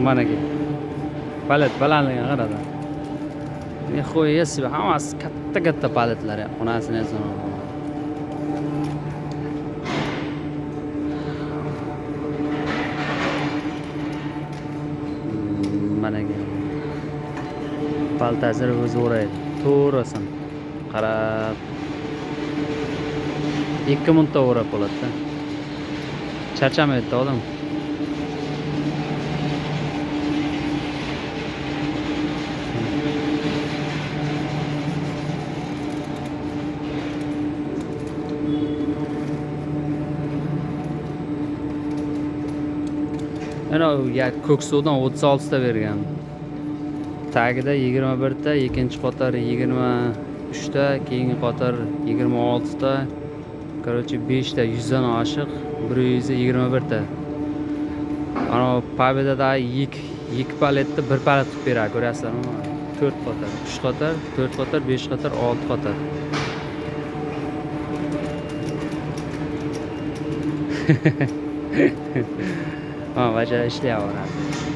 Mana ki. Palet balandligini qarada. Nihoya себе hammasi katta paletlar ya. Onasini esa. Mana ki. Paltasini o'zi o'raydi. To'g'risin. Qarab 2 minutda o'rab bo'ladi-da. Charchamaydi odam. Ana Ko'ksuvdan 36 ta bergan. Tagida 21 ta, ikkinchi qator 23 ta, keyingi qator 26 ta. Короче 5 ta 100 dan oshiq, 121 ta. Ana Pobedada yik paletni bir palet qilib beradi, ko'rasizlarmi? 4 qator, 3 qator, 4 qator, 5 qator, 6 qator. Ha, bajarib ishlayapti.